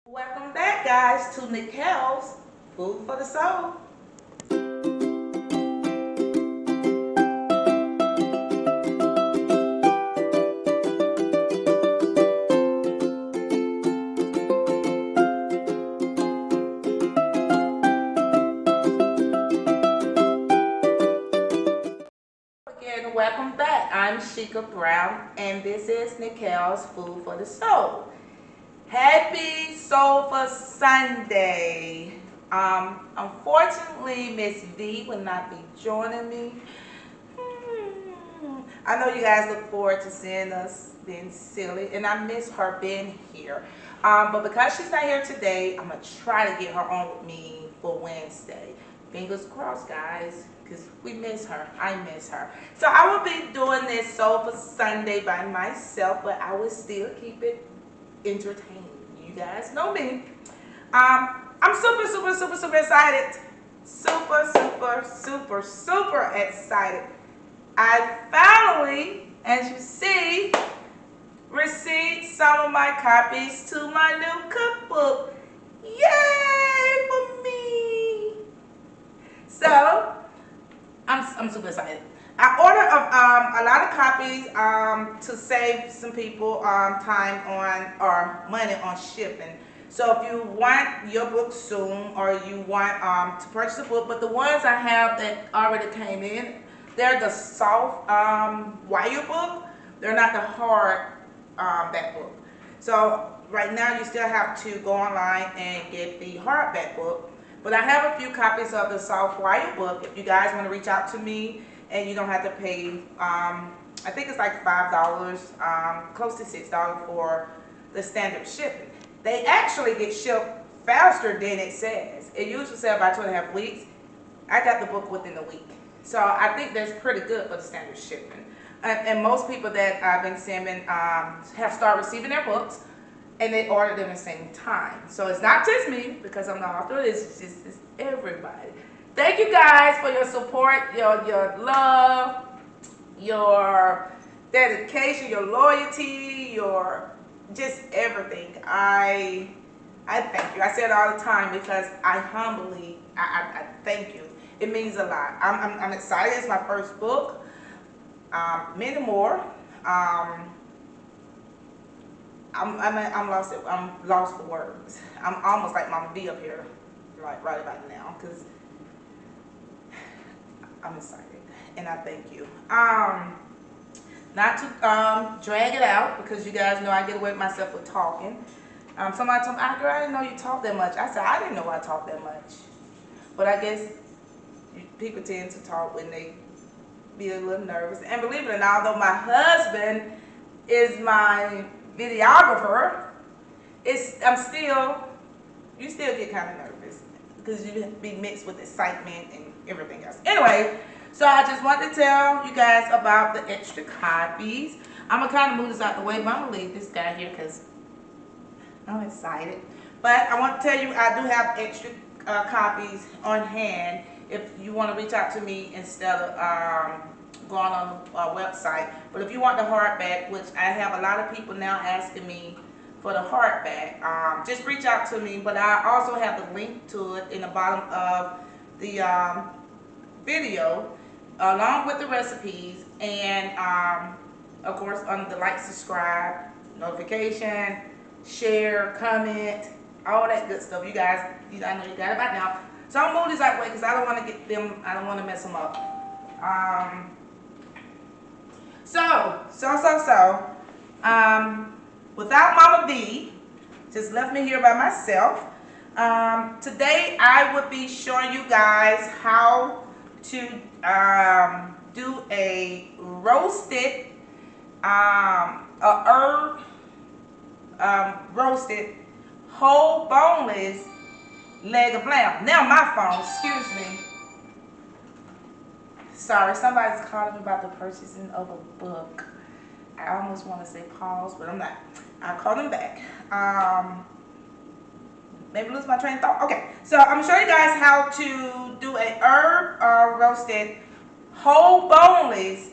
Welcome back, guys, to Nikel's Food for the Soul. Again, welcome back. I'm Sheikah Brown, and this is Nikel's Food for the Soul. Happy Soulful Sunday. Unfortunately, Miss V will not be joining me. I know you guys look forward to seeing us being silly, and I miss her being here. But because she's not here today, I'm going to try to get her on with me for Wednesday. Fingers crossed, guys, because we miss her. I miss her. So I will be doing this Soulful Sunday by myself, but I will still keep it entertaining. You guys know me. I'm super excited. Super excited. I finally, as you see, received some of my copies to my new cookbook. Yay for me! So, I'm super excited. I ordered a lot of copies to save some people time on or money on shipping. So if you want your book soon or you want to purchase a book, but the ones I have that already came in, they're the soft wire book. They're not the hard back book. So right now you still have to go online and get the hardback book. But I have a few copies of the soft wire book if you guys want to reach out to me, and you don't have to pay, I think it's like $5, close to $6 for the standard shipping. They actually get shipped faster than it says. It usually says about 2.5 weeks. I got the book within a week. So I think that's pretty good for the standard shipping. And most people that I've been sending have started receiving their books, and they ordered them at the same time. So it's not just me, because I'm the author, it's everybody. Thank you guys for your support, your love, your dedication, your loyalty, your just everything. I thank you. I say it all the time because I humbly, I thank you. It means a lot. I'm excited. It's my first book. Many more. I'm lost. I'm lost for words. I'm almost like Mama B up here, right about now, because I'm excited and I thank you. Not to drag it out, because you guys know I get away with myself with talking. Somebody told me, "Ah, girl, I didn't know you talk that much." I said, "I didn't know I talk that much," but I guess people tend to talk when they be a little nervous. And believe it or not, although my husband is my videographer, you still get kind of nervous because you be mixed with excitement and everything else. Anyway, so I just want to tell you guys about the extra copies. I'm gonna kind of move this out the way, but I'm gonna leave this guy here because I'm excited. But I want to tell you, I do have extra copies on hand if you want to reach out to me instead of going on the website. But if you want the hardback, which I have a lot of people now asking me for the hardback, just reach out to me. But I also have the link to it in the bottom of the video, along with the recipes, and of course under the like, subscribe, notification, share, comment, all that good stuff. You guys, I know you got it by now. So I'm gonna move this out the way because I don't want to get them. I don't want to mess them up. Without Mama B, just left me here by myself. Today I will be showing you guys how to do a roasted, roasted whole boneless leg of lamb. Now my phone, excuse me. Sorry, somebody's calling me about the purchasing of a book. I almost want to say pause, but I'm not. I'll call them back. Maybe lose my train of thought. Okay, so I'm going to show you guys how to do a herb roasted whole boneless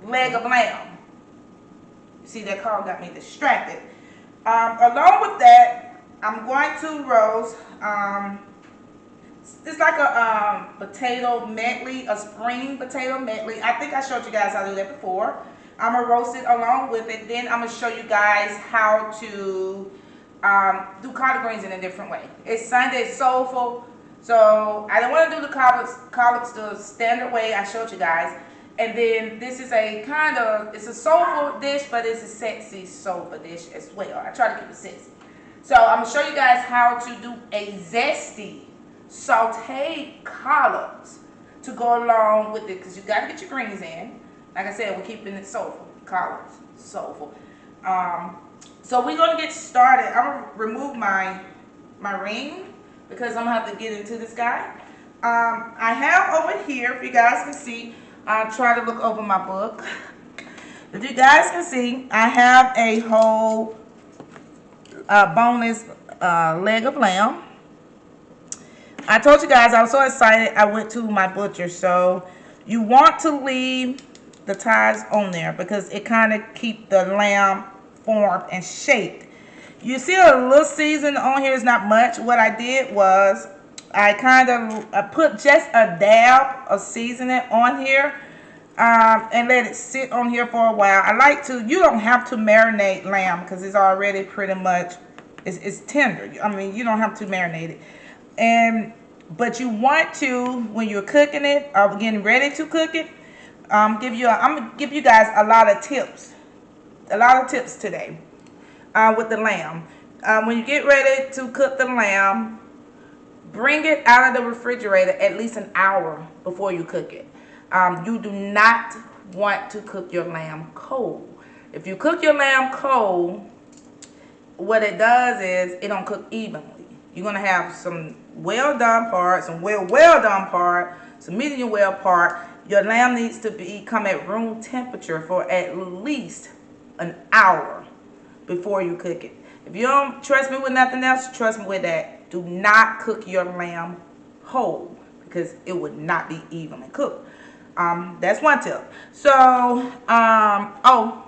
leg of lamb. see that call got me distracted. Along with that, I'm going to roast, it's like a potato medley, a spring potato medley. I think I showed you guys how to do that before. I'm going to roast it along with it. Then I'm going to show you guys how to do collard greens in a different way. It's Sunday, it's soulful. So I don't want to do the collards the standard way I showed you guys. And then this is a it's a soulful dish, but it's a sexy soulful dish as well. I try to keep it sexy. So I'm going to show you guys how to do a zesty sauteed collards to go along with it, because you got to get your greens in. Like I said, we're keeping it soulful. Collards, soulful. So we're going to get started. I'm going to remove my ring because I'm going to have to get into this guy. I have over here, if you guys can see, I'll try to look over my book. If you guys can see, I have a whole boneless leg of lamb. I told you guys I was so excited I went to my butcher. So you want to leave the ties on there because it kind of keep the lamb formed and shaped. You see a little season on here, is not much. What I did was I kind of put just a dab of seasoning on here and let it sit on here for a while. I like to, you don't have to marinate lamb because it's already pretty much, it's tender. I mean, you don't have to marinate it. But you want to, when you're cooking it, or getting ready to cook it, I'm gonna give you guys a lot of tips today with the lamb. When you get ready to cook the lamb, bring it out of the refrigerator at least an hour before you cook it. You do not want to cook your lamb cold. If you cook your lamb cold, what it does is it don't cook evenly. You're gonna have some well done part, some well done part, some medium well part. Your lamb needs to come at room temperature for at least an hour before you cook it. If you don't trust me with nothing else, trust me with that. Do not cook your lamb whole because it would not be evenly cooked. That's one tip. So, another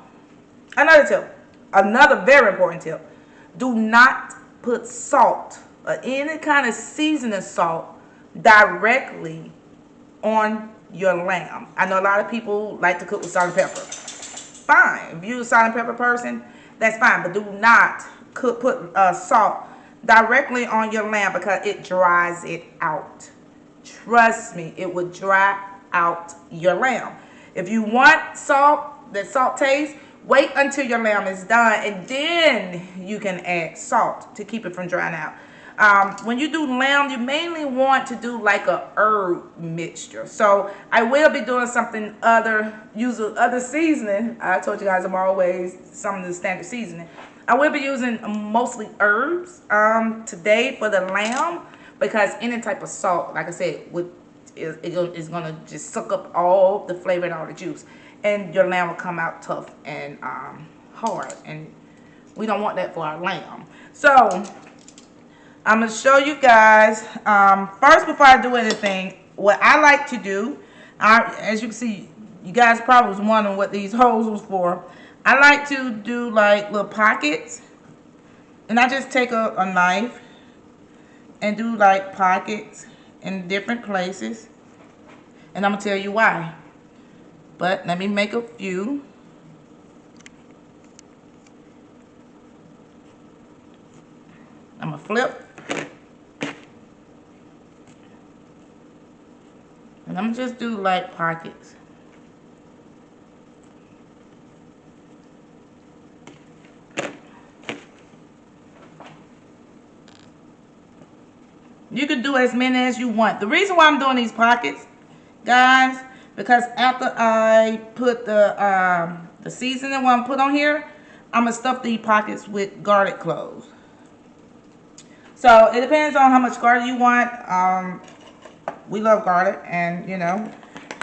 tip, another very important tip. Do not put salt or any kind of seasoning salt directly on your lamb. I know a lot of people like to cook with salt and pepper. Fine. If you're a salt and pepper person, that's fine. But do not put salt directly on your lamb because it dries it out. Trust me, it will dry out your lamb. If you want salt, that salt taste, wait until your lamb is done and then you can add salt to keep it from drying out. When you do lamb, you mainly want to do like a herb mixture. So I will be doing something using other seasoning. I told you guys I'm always some of the standard seasoning. I will be using mostly herbs today for the lamb because any type of salt, like I said, is going to just suck up all the flavor and all the juice. And your lamb will come out tough and hard. And we don't want that for our lamb. So I'm going to show you guys, first before I do anything, what I like to do, as you can see, you guys probably was wondering what these holes was for. I like to do like little pockets, and I just take a knife and do like pockets in different places, and I'm going to tell you why. But let me make a few. I'm going to flip. And I'm just do like pockets. You can do as many as you want. The reason why I'm doing these pockets, guys, because after I put the seasoning what I'm put on here, I'm gonna stuff these pockets with garlic cloves. So it depends on how much garlic you want. We love garlic, and you know,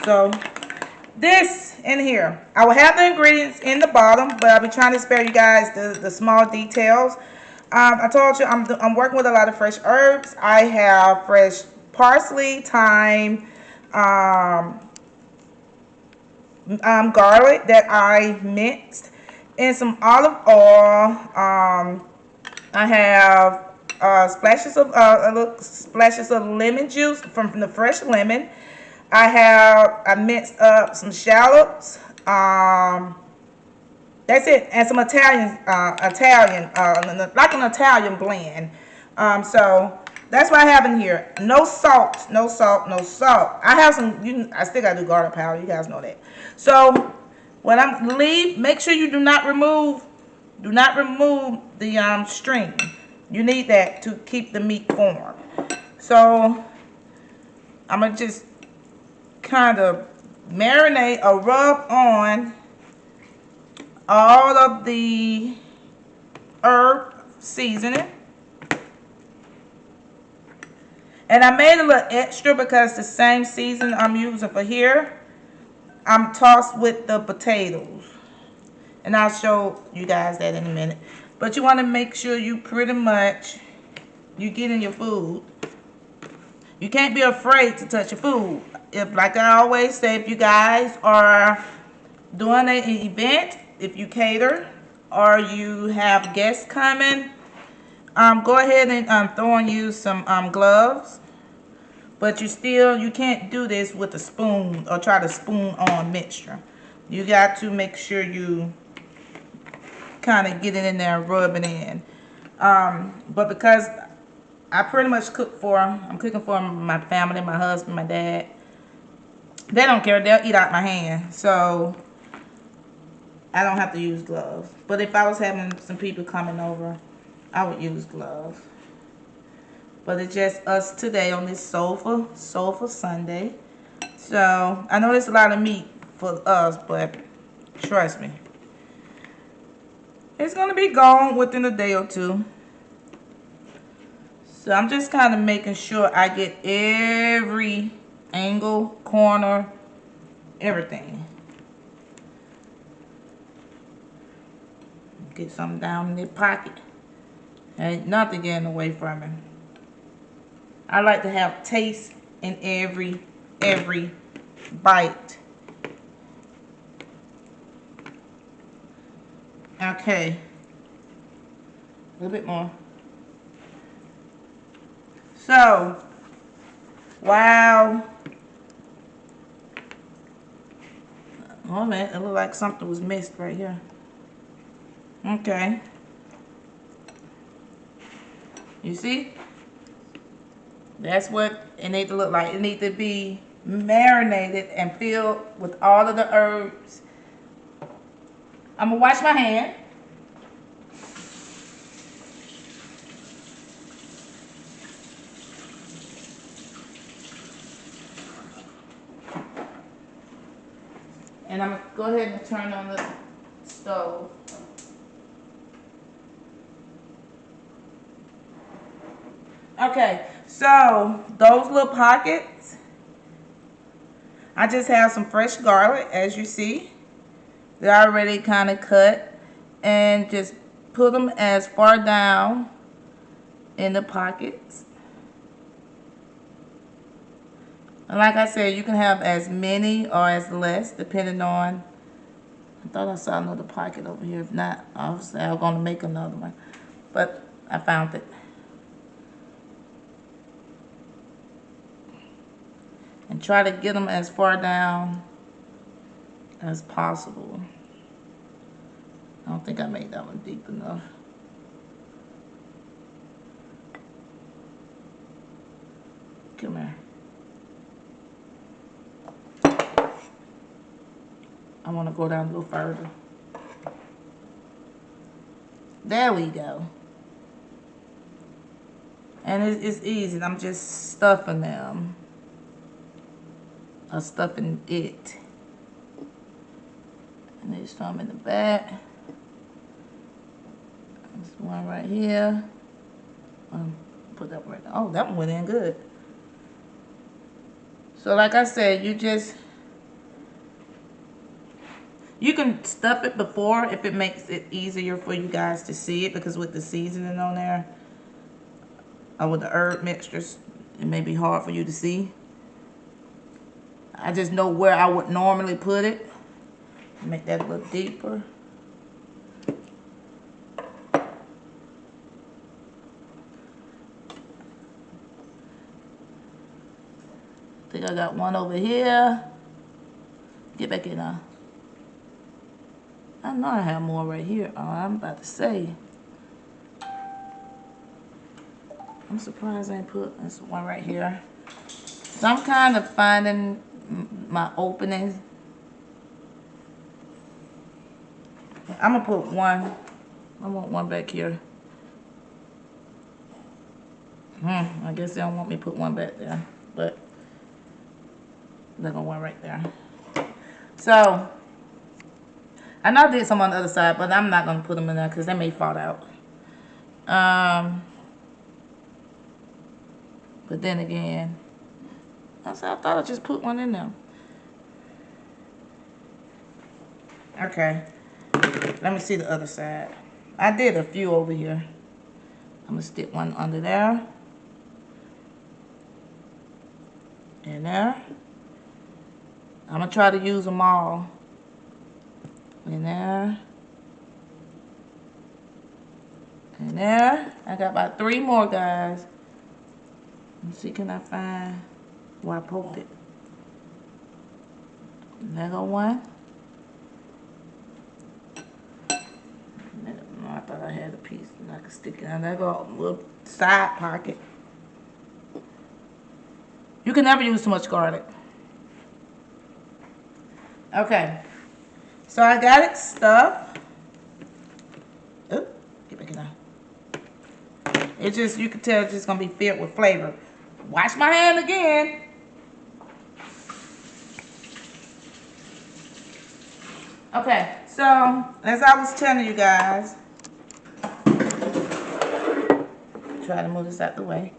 so this in here, I will have the ingredients in the bottom, but I'll be trying to spare you guys the small details. I told you I'm working with a lot of fresh herbs. I have fresh parsley, thyme, garlic that I minced, and some olive oil. I have splashes of lemon juice from the fresh lemon. I minced up some shallots. That's it, and some like an Italian blend. So that's what I have in here. No salt, no salt, no salt. I have some. I still gotta do garlic powder. You guys know that. So when make sure you do not remove the string. You need that to keep the meat formed. So I'm gonna just kind of marinate or rub on all of the herb seasoning. And I made a little extra because the same season I'm using for here, I'm tossed with the potatoes. And I'll show you guys that in a minute. But you want to make sure you pretty much, you get in your food. You can't be afraid to touch your food. If, like I always say, if you guys are doing an event, if you cater or you have guests coming, go ahead and throw on you some gloves. But you can't do this with a spoon or try to spoon on mixture. You got to make sure you kind of get it in there and rub it in. But because I pretty much I'm cooking for my family, my husband, my dad. They don't care. They'll eat out my hand. So I don't have to use gloves. But if I was having some people coming over, I would use gloves. But it's just us today on this Soulful Sunday. So I know there's a lot of meat for us, but trust me, it's gonna be gone within a day or two. So I'm just kind of making sure I get every angle, corner, everything. Get something down in the pocket. Ain't nothing getting away from it. I like to have taste in every bite. Okay. A little bit more. So, wow. Oh man, it looked like something was missed right here. Okay. You see? That's what it needs to look like. It needs to be marinated and filled with all of the herbs. I'm going to wash my hand. And I'm going to go ahead and turn on the stove. Okay, so those little pockets, I just have some fresh garlic, as you see. They're already kind of cut, and just put them as far down in the pockets. And like I said, you can have as many or as less, depending on. I thought I saw another pocket over here. If not, obviously I'm going to make another one. But I found it. And try to get them as far down as possible. I don't think I made that one deep enough. Come here. I want to go down a little further. There we go. And it's easy. I'm just stuffing them. Or stuffing it. And there's some in the back. There's one right here. Put that right there. Oh, that one went in good. So like I said, you can stuff it before if it makes it easier for you guys to see it, because with the seasoning on there, or with the herb mixtures, it may be hard for you to see. I just know where I would normally put it. Make that a little deeper. think I got one over here. Get back in now. I know I have more right here. Oh, I'm about to say. I'm surprised I ain't put this one right here. So I'm kind of finding my openings. I'm gonna put one. I want one back here. I guess they don't want me to put one back there, but they're gonna one right there. So I know I did some on the other side, but I'm not gonna put them in there because they may fall out. But then again, I thought I just put one in there. Okay, let me see the other side. I did a few over here. I'm gonna stick one under there. And there. I'm gonna try to use them all. In there. And there. I got about 3 more, guys. Let's see, can I find where I poked it? And there go one. I thought I had a piece and I could stick it in. There go a little side pocket. You can never use too much garlic. Okay. So I got it stuffed. Oop, get back in there. It just, you can tell it's just gonna be filled with flavor. Wash my hand again. Okay, so as I was telling you guys, try to move this out the way.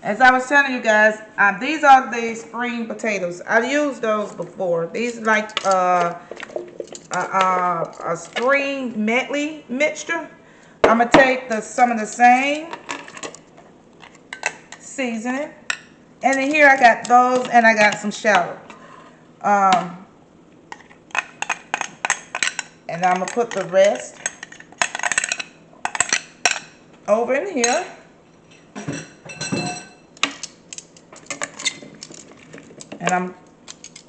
As I was telling you guys, these are the spring potatoes. I've used those before. These are like a spring medley mixture. I'm gonna take some of the same seasoning, and then here I got those, and I got some shallots. And I'm gonna put the rest over in here. And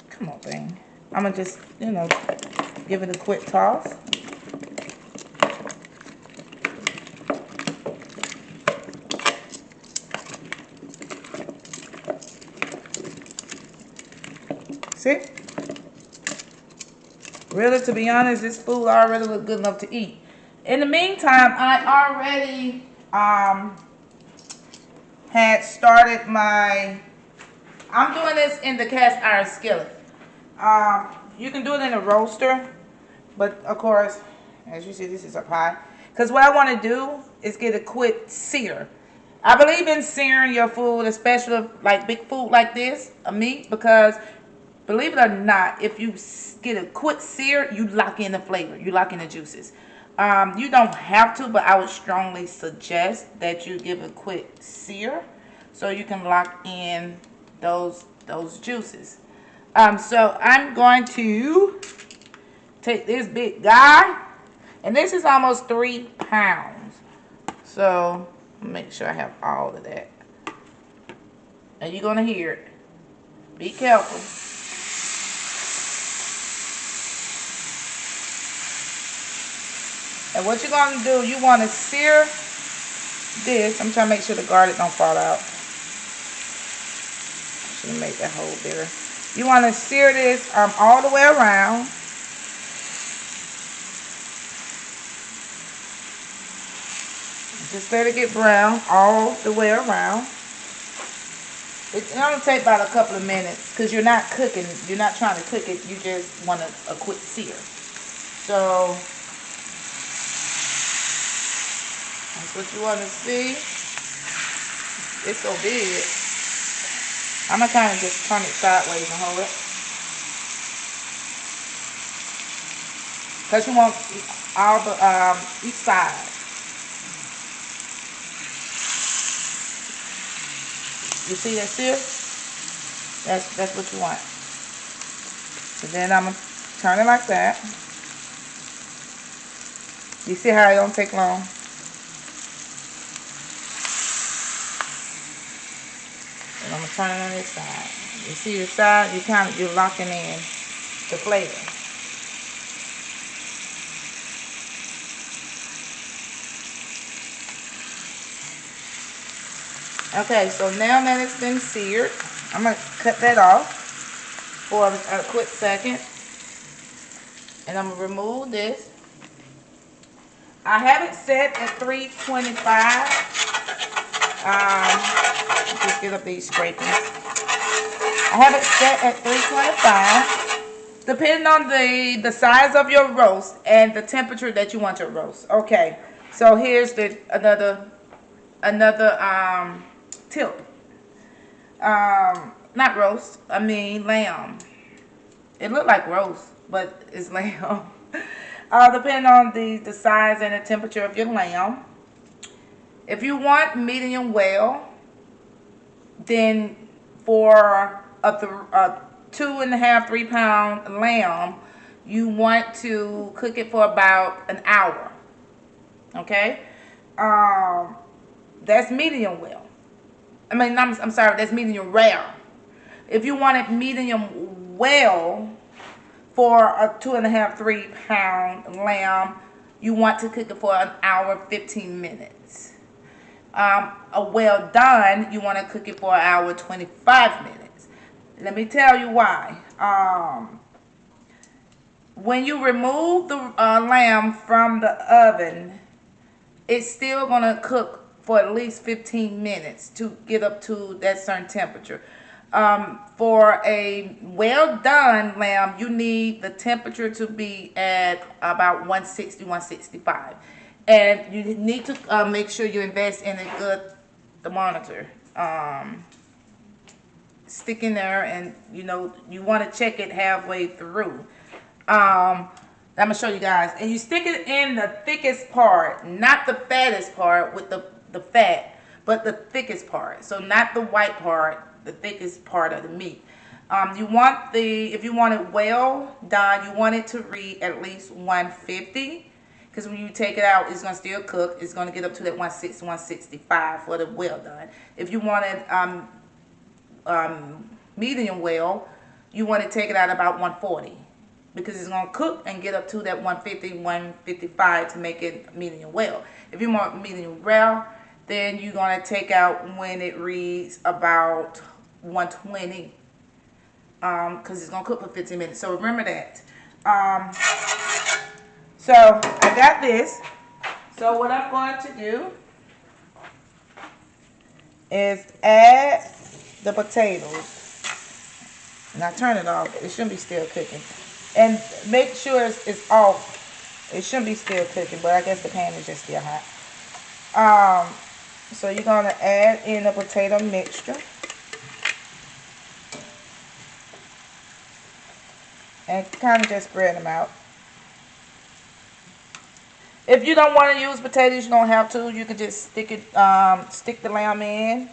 come on thing. I'm gonna just, give it a quick toss. See? Really, to be honest, this food already look good enough to eat. In the meantime, I already had started I'm doing this in the cast iron skillet. You can do it in a roaster, but of course, as you see, this is up high. Because what I want to do is get a quick sear. I believe in searing your food, especially like big food like this, a meat, because believe it or not, if you get a quick sear, you lock in the flavor, you lock in the juices. You don't have to, but I would strongly suggest that you give a quick sear so you can lock in those juices. So I'm going to take this big guy, and this is almost 3 pounds. So make sure I have all of that. And you're gonna hear it. Be careful. And what you're gonna do, you want to sear this. I'm trying to make sure the garlic don't fall out. Should make that hole bigger. You want to sear this all the way around. Just let it get brown all the way around. It's gonna take about a couple of minutes because you're not cooking. You're not trying to cook it. You just want a quick sear. So that's what you want to see. It's so big. I'm going to kind of just turn it sideways and hold it. Because you want all the, each side. You see that sear? That's what you want. So then I'm going to turn it like that. You see how it don't take long? And I'm going to turn it on this side. You see the side, you're locking in the flavor. Okay, so now that it's been seared, I'm gonna cut that off for a quick second, and I'm gonna remove this. I have it set at 325. Just get up these scrapings. I have it set at 325, depending on the size of your roast and the temperature that you want your roast. Okay, so here's another tip. Not roast, I mean lamb. It looked like roast, but it's lamb. Depending on the size and the temperature of your lamb. If you want medium well, then for a 2.5, 3 pound lamb, you want to cook it for about an hour. Okay, that's medium well. I'm sorry, that's medium rare. If you want it medium well for a 2.5, 3 pound lamb, you want to cook it for an hour, 15 minutes. A well done, you want to cook it for an hour, 25 minutes. Let me tell you why. When you remove the lamb from the oven, it's still going to cook for at least 15 minutes to get up to that certain temperature. For a well done lamb, you need the temperature to be at about 160, 165. And you need to make sure you invest in a good thermometer. Stick in there, and you want to check it halfway through. I'm gonna show you guys, and you stick it in the thickest part, not the fattest part with the fat, but the thickest part. So not the white part, the thickest part of the meat. If you want it well done, you want it to read at least 150, because when you take it out, it's gonna still cook. It's gonna get up to that 160, 165 for the well done. If you want it medium well, you want to take it out about 140, because it's going to cook and get up to that 150, 155 to make it medium well. If you want medium rare, then you're going to take out when it reads about 120, because it's going to cook for 15 minutes. So remember that. So I got this. So what I'm going to do is add the potatoes. And I turn it off. It shouldn't be still cooking. And make sure it's off. It shouldn't be still cooking, but I guess the pan is just still hot. So you're going to add in the potato mixture. And kind of just spread them out. If you don't want to use potatoes, you don't have to. You can just stick the lamb in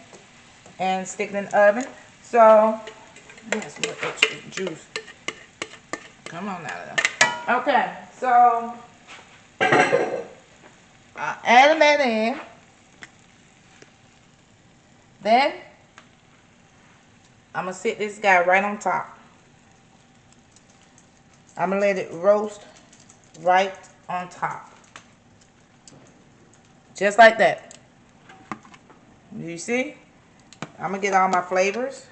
and stick it in the oven. So yes, more extra juice. Come on now. Okay, so adding that in. Then I'm gonna sit this guy right on top. I'm gonna let it roast right on top. Just like that. You see? I'm gonna get all my flavors,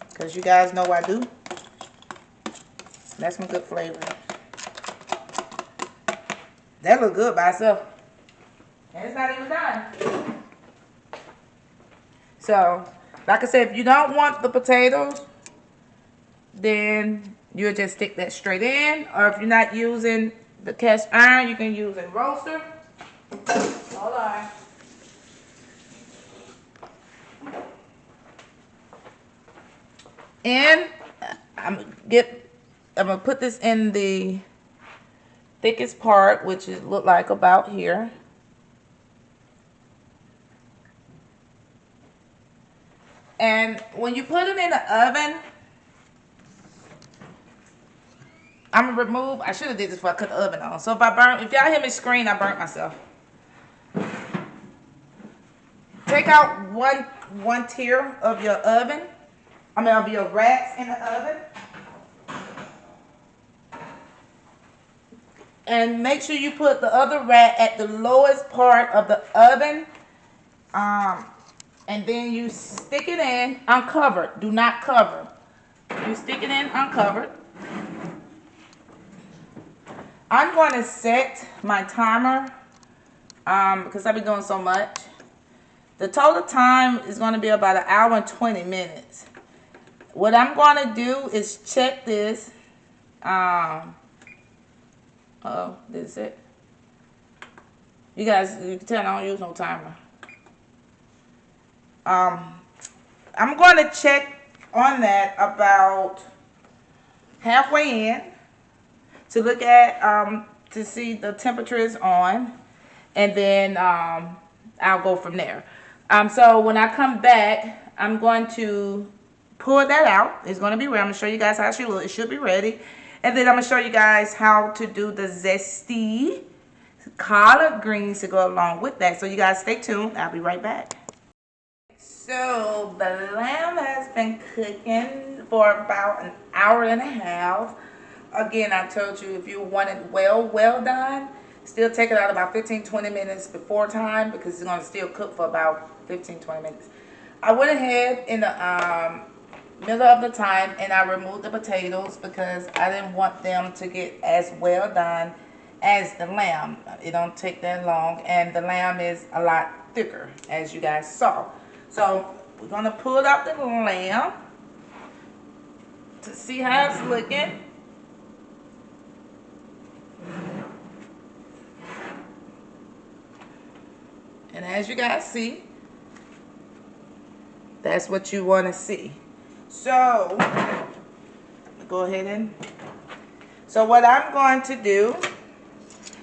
because you guys know I do. That's some good flavor. That look good by itself. And it's not even done. So, like I said, if you don't want the potatoes, then you'll just stick that straight in. Or if you're not using the cast iron, you can use a roaster. Hold on. And I'm gonna put this in the thickest part, which is look like about here. And when you put it in the oven, I'm gonna remove. I should have did this before I cut the oven on. So if y'all hear me scream, I burnt myself. Take out one tier of your oven. there'll be a rats in the oven. And make sure you put the other rat at the lowest part of the oven. And then you stick it in uncovered. Do not cover. You stick it in uncovered. I'm going to set my timer because I've been doing so much. The total time is going to be about 1 hour and 20 minutes. What I'm going to do is check this. Uh-oh, this is it. You guys, you can tell I don't use no timer. I'm going to check on that about halfway in to look at, to see the temperature is on. And then I'll go from there. So when I come back, I'm going to pull that out. It's going to be ready. I'm going to show you guys how it should look. It should be ready. And then I'm going to show you guys how to do the zesty collard greens to go along with that. So you guys stay tuned. I'll be right back. So the lamb has been cooking for about 1 hour and a half. Again, I told you if you want it well done, still take it out about 15-20 minutes before time because it's going to still cook for about 15-20 minutes. I went ahead in the middle of the time and I removed the potatoes because I didn't want them to get as well done as the lamb. It don't take that long, and the lamb is a lot thicker, as you guys saw. So we're going to pull out the lamb to see how it's looking. And as you guys see, that's what you want to see. So, go ahead and... So what I'm going to do,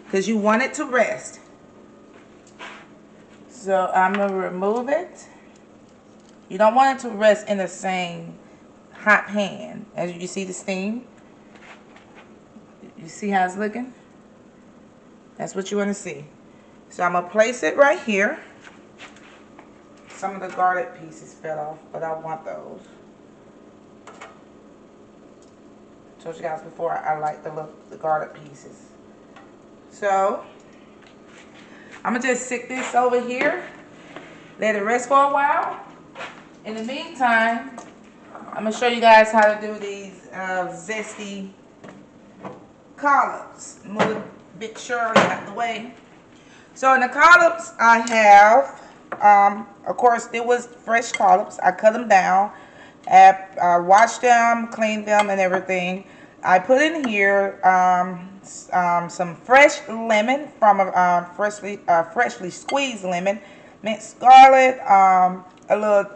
because you want it to rest. So I'm going to remove it. You don't want it to rest in the same hot pan. As you see the steam. You see how it's looking? That's what you want to see. So I'm going to place it right here. Some of the garlic pieces fell off, but I want those. I told you guys before I like the garlic pieces. So I'm going to just stick this over here. Let it rest for a while. In the meantime, I'm going to show you guys how to do these zesty collards. Move the big Shirley out the way. So in the collards I have, of course, it was fresh collards. I cut them down. I washed them, cleaned them, and everything. I put in here some fresh lemon from a freshly squeezed lemon, minced garlic, a little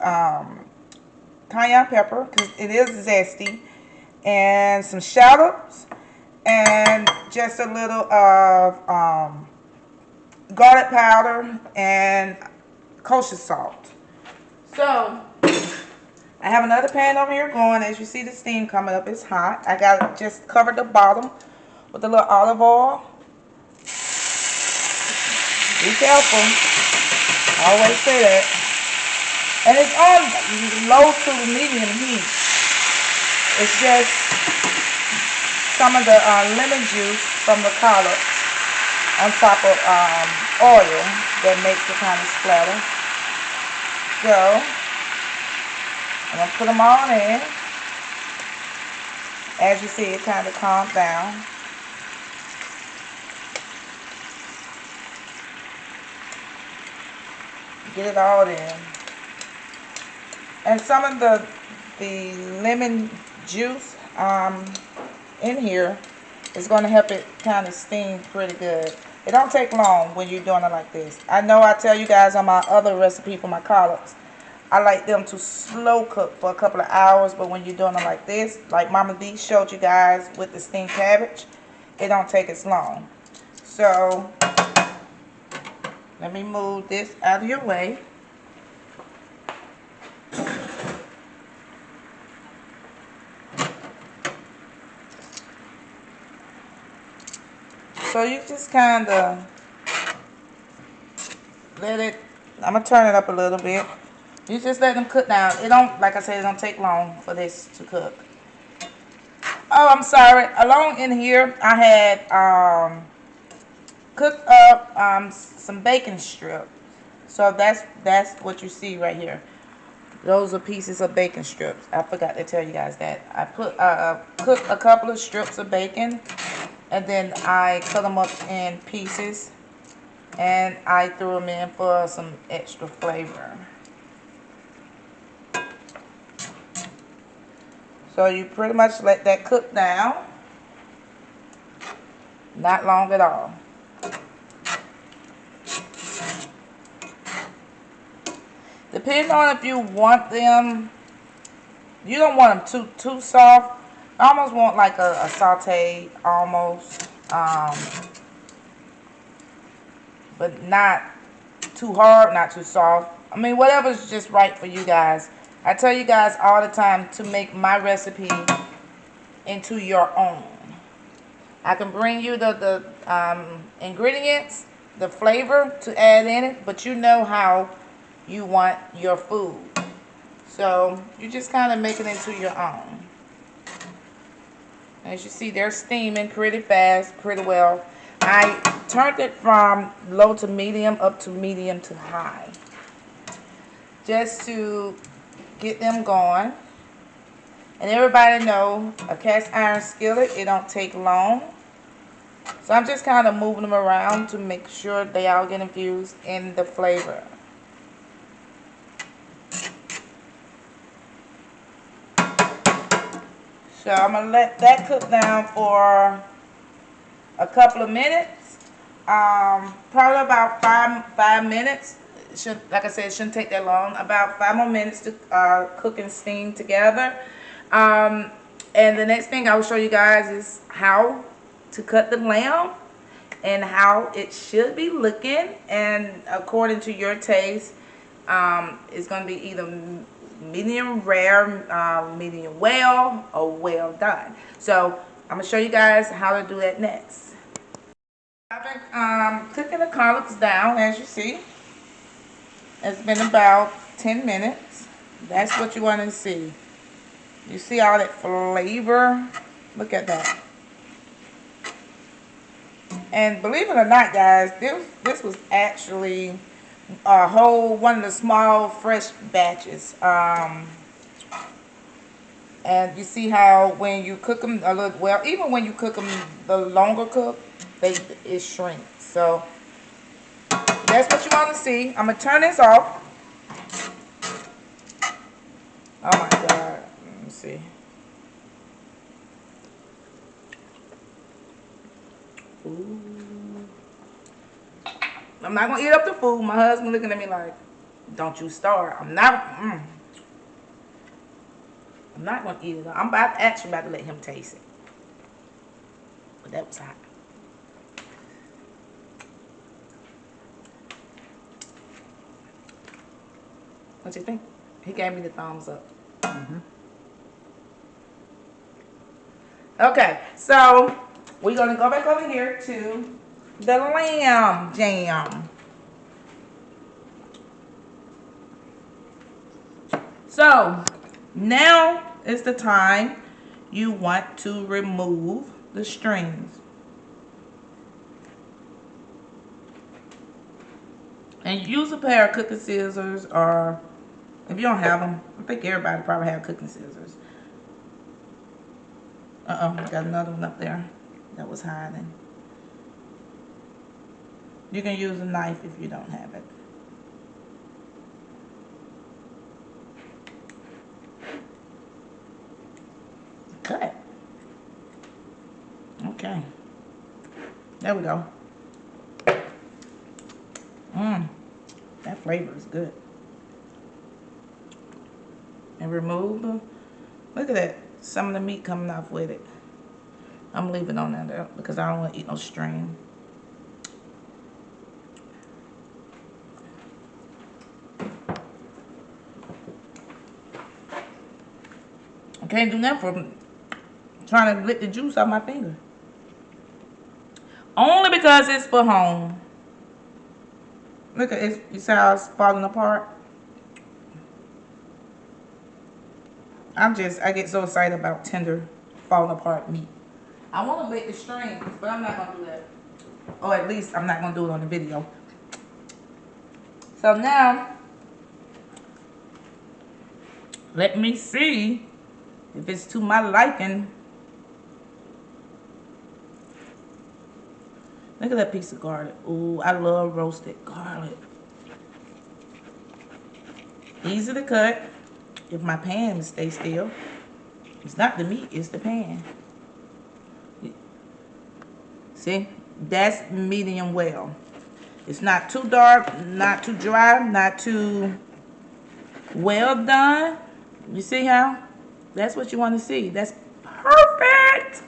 cayenne pepper because it is zesty, and some shallots, and just a little of garlic powder and kosher salt. So I have another pan over here going. As you see the steam coming up, it's hot. I got just covered the bottom with a little olive oil. Be careful. I always say that. And it's on low to medium heat. It's just some of the lemon juice from the collard on top of oil that makes it kind of splatter. So I'm going to put them all in. As you see, it kind of calmed down. Get it all in. And some of the lemon juice in here is going to help it kind of steam pretty good. It don't take long when you're doing it like this. I know I tell you guys on my other recipe for my collards, I like them to slow cook for a couple of hours, but when you're doing it like this, like Mama D showed you guys with the steamed cabbage, it don't take as long. So let me move this out of your way. So you just kind of let it, I'm going to turn it up a little bit. You just let them cook down. It don't, like I said, it don't take long for this to cook. Oh, I'm sorry. Along in here, I had cooked up some bacon strips. So that's what you see right here. Those are pieces of bacon strips. I forgot to tell you guys that. I cooked a couple of strips of bacon, and then I cut them up in pieces, and I threw them in for some extra flavor. So you pretty much let that cook down. Not long at all. Depending on if you want them, you don't want them too soft. I almost want like a sautéed almost, but not too hard, not too soft. I mean, whatever's just right for you guys. I tell you guys all the time to make my recipe into your own. I can bring you the ingredients, the flavor to add in it, but you know how you want your food. So you just kind of make it into your own. As you see, they're steaming pretty fast, pretty well. I turned it from low to medium up to medium to high, just to get them going. And everybody know a cast iron skillet, it don't take long. So I'm just kind of moving them around to make sure they all get infused in the flavor. So I'm going to let that cook down for a couple of minutes. Probably about five minutes. Like I said, it shouldn't take that long. About 5 more minutes to cook and steam together. And the next thing I will show you guys is how to cut the lamb and how it should be looking. And according to your taste, it's going to be either medium rare, medium well, or well done. So I'm going to show you guys how to do that next. I've been cooking the collards down, as you see. It's been about 10 minutes. That's what you want to see. You see all that flavor? Look at that. And believe it or not, guys, this was actually a whole one of the small fresh batches. And you see how when you cook them a little, well, even when you cook them the longer cook, it shrinks. So that's what you want to see. I'm gonna turn this off. Oh my God. Let me see. Ooh. I'm not gonna eat up the food. My husband looking at me like, don't you start. I'm not gonna eat it. I'm actually about to let him taste it. But that was hot. What you think? He gave me the thumbs up. Okay, so we're gonna go back over here to the lamb jam. So now is the time you want to remove the strings. And use a pair of cooking scissors, or if you don't have them, I think everybody probably have cooking scissors. Got another one up there that was hiding. You can use a knife if you don't have it. Cut. Okay. There we go. That flavor is good. And remove the, look at that, some of the meat coming off with it. I'm leaving it on there because I don't want to eat no string. I can't do nothing for trying to lick the juice out my finger. Only because it's for home. Look at it. You see how it's falling apart? I get so excited about tender, falling apart meat. I want to make the strings, but I'm not going to do that. Or at least I'm not going to do it on the video. So now, let me see if it's to my liking. Look at that piece of garlic. Ooh, I love roasted garlic. Easy to cut if my pan stays still. It's not the meat, it's the pan. See, that's medium well. It's not too dark, not too dry, not too well done. You see how? That's what you want to see. That's perfect.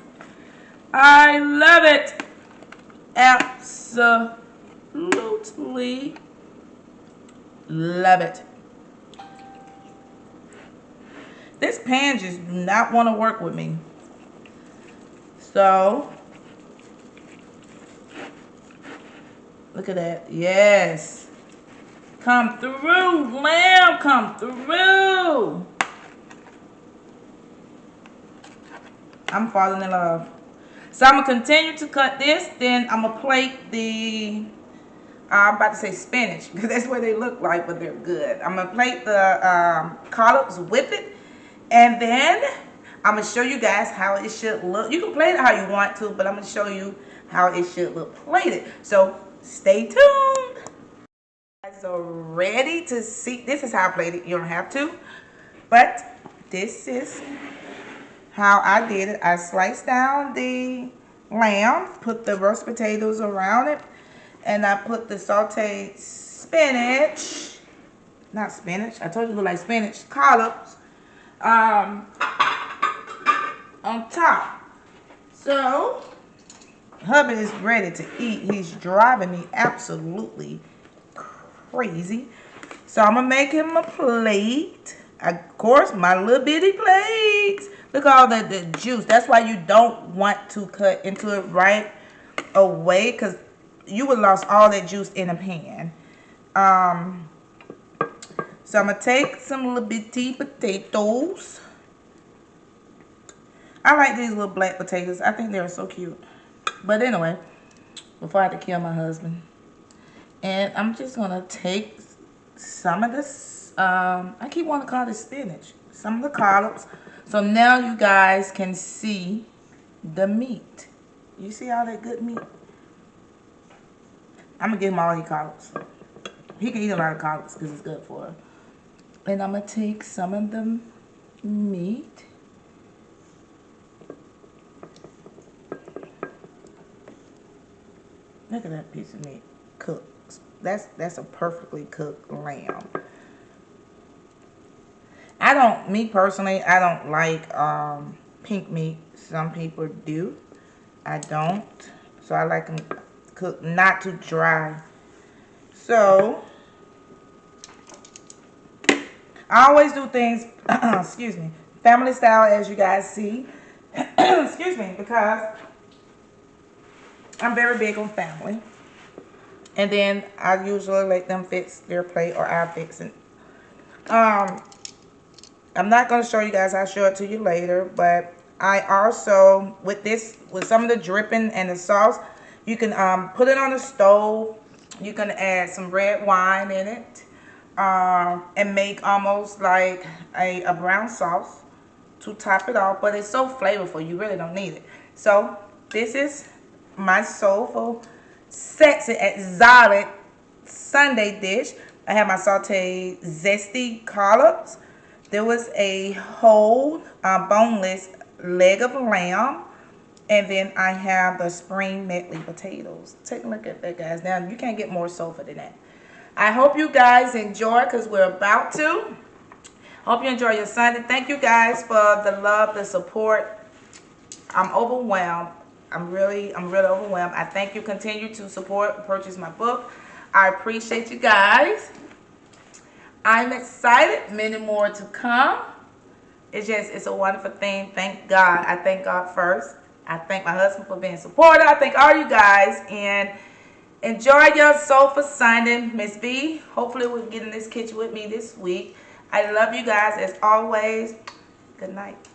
I love it. Absolutely love it. This pan just do not want to work with me. So, look at that. Yes. Come through, lamb. Come through. I'm falling in love. So I'm going to continue to cut this. Then I'm going to plate the, I'm about to say spinach, because that's what they look like, but they're good. I'm going to plate the collards with it. And then I'm going to show you guys how it should look. You can plate it how you want to, but I'm going to show you how it should look plated. So stay tuned. You guys are ready to see. This is how I plate it. You don't have to. But this is how I did it. I sliced down the lamb, put the roast potatoes around it, and I put the sauteed spinach. Not spinach. I told you it looked like spinach. Collards. On top. So hubby is ready to eat. He's driving me absolutely crazy. So I'm gonna make him a plate. Of course, my little bitty plates. Look at all the juice. That's why you don't want to cut into it right away, because you would lost all that juice in a pan. So I'm going to take some little bitty potatoes. I like these little black potatoes. I think they're so cute. But anyway, before I have to kill my husband. And I'm just going to take some of this, I keep wanting to call this spinach. Some of the collards. So now you guys can see the meat. You see all that good meat? I'm going to give him all his collards. He can eat a lot of collards because it's good for him. And I'm going to take some of the meat. Look at that piece of meat. Cooked. That's a perfectly cooked lamb. Me personally, I don't like pink meat. Some people do. I don't. So I like them cooked, not too dry. So I always do things, excuse me, family style, as you guys see. Excuse me, because I'm very big on family. And then I usually let them fix their plate, or I fix it. I'm not going to show you guys. I'll show it to you later. But I also, with some of the dripping and the sauce, you can put it on the stove. You can add some red wine in it. And make almost like a brown sauce to top it off. But it's so flavorful, you really don't need it. So this is my soulful, sexy, exotic Sunday dish. I have my sauteed zesty collards. There was a whole boneless leg of lamb. And then I have the Spring Medley potatoes. Take a look at that, guys. Now, you can't get more soulful than that. I hope you guys enjoy, because we're about to. Hope you enjoy your Sunday. Thank you guys for the love, the support. I'm overwhelmed. I'm really overwhelmed. I thank you. Continue to support and purchase my book. I appreciate you guys. I'm excited. Many more to come. It's a wonderful thing. Thank God. I thank God first. I thank my husband for being supportive. I thank all you guys. And enjoy your sofa Sunday. Miss B, hopefully we'll get in this kitchen with me this week. I love you guys as always. Good night.